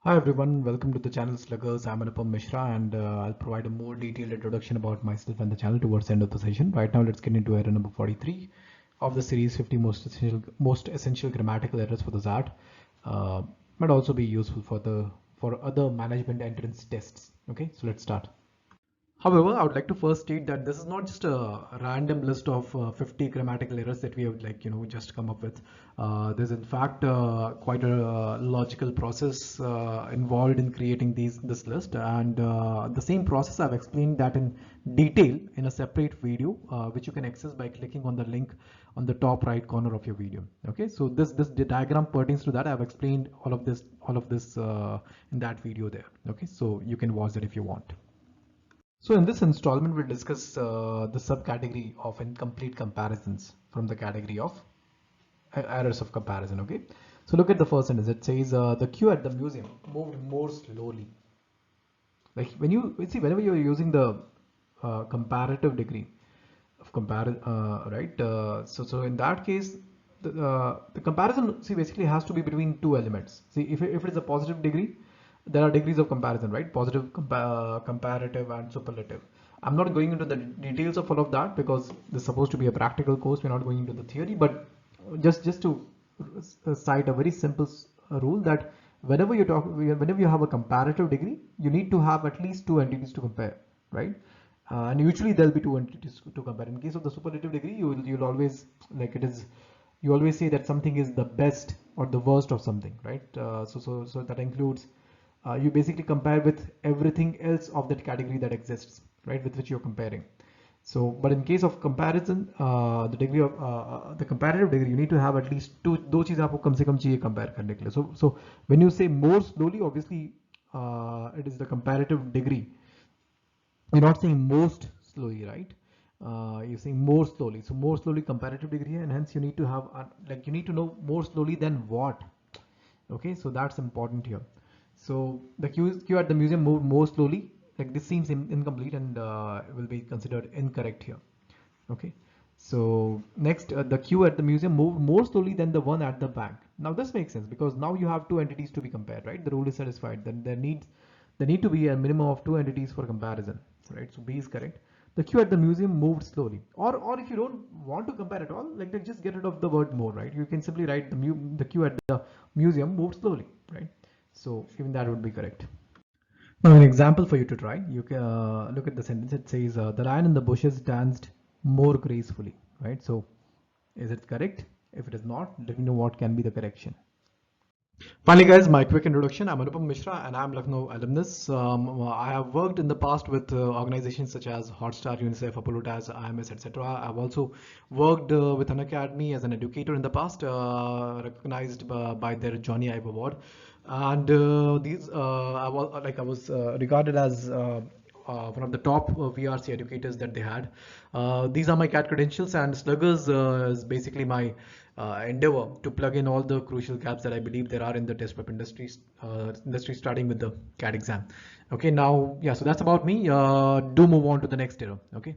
Hi everyone, welcome to the channel Sluggers. I'm Anupam Mishra and I'll provide a more detailed introduction about myself and the channel towards the end of the session. Right now, let's get into error number 43 of the series 50 most essential grammatical errors for the XAT. Might also be useful for other management entrance tests. Okay, so let's start. However, I would like to first state that this is not just a random list of 50 grammatical errors that we have just come up with. There's in fact quite a logical process involved in creating this list, and the same process I've explained that in detail in a separate video, which you can access by clicking on the link on the top right corner of your video. Okay, so this diagram pertains to that. I've explained all of this in that video there. Okay, so you can watch that if you want. So in this installment, we'll discuss the subcategory of incomplete comparisons from the category of errors of comparison. Okay. So look at the first sentence. It says the queue at the museum moved more slowly. Like when you see, whenever you're using the comparative degree of right? So in that case, the comparison, see, basically has to be between two elements. See, if it is a positive degree, there are degrees of comparison, right? Positive, comparative, and superlative. I'm not going into the details of all of that because this is supposed to be a practical course. We're not going into the theory, but just to cite a very simple rule that whenever you have a comparative degree, you need to have at least two entities to compare, right? And usually there'll be two entities to compare. In case of the superlative degree, you'll always, like, it is, you always say that something is the best or the worst of something, right? So that includes, you basically compare with everything else of that category that exists, right, with which you're comparing. So, but in case of comparison, the degree of the comparative degree, you need to have at least two. दो चीज़ आपको कम से कम चाहिए compare करने के लिए. So when you say more slowly, obviously, it is the comparative degree. You're not saying most slowly, right? You're saying more slowly. So more slowly comparative degree, and hence you need to have like you need to know more slowly than what. Okay, so that's important here. So the queue at the museum moved more slowly. Like this seems incomplete and will be considered incorrect here. Okay. So next, the queue at the museum moved more slowly than the one at the bank. Now this makes sense because now you have two entities to be compared, right? The rule is satisfied. Then there need to be a minimum of two entities for comparison, right? So B is correct. The queue at the museum moved slowly. Or if you don't want to compare at all, like just get rid of the word more, right? You can simply write the queue at the museum moved slowly, right? So even that would be correct. Now, an example for you to try, you can look at the sentence. It says, the lion in the bushes danced more gracefully, right? So, is it correct? If it is not, let me know what can be the correction. Finally, guys, my quick introduction. I'm Anupam Mishra and I'm Lucknow alumnus. I have worked in the past with organizations such as Hotstar, UNICEF, Apollo TAS, IMS, etc. I've also worked with an academy as an educator in the past, recognized by their Johnny Ive Award. And I was regarded as one of the top VRC educators that they had. These are my CAT credentials, and Sluggers is basically my endeavor to plug in all the crucial gaps that I believe there are in the test prep industry, starting with the CAT exam. Okay, now, yeah, so that's about me. Do move on to the next era. Okay.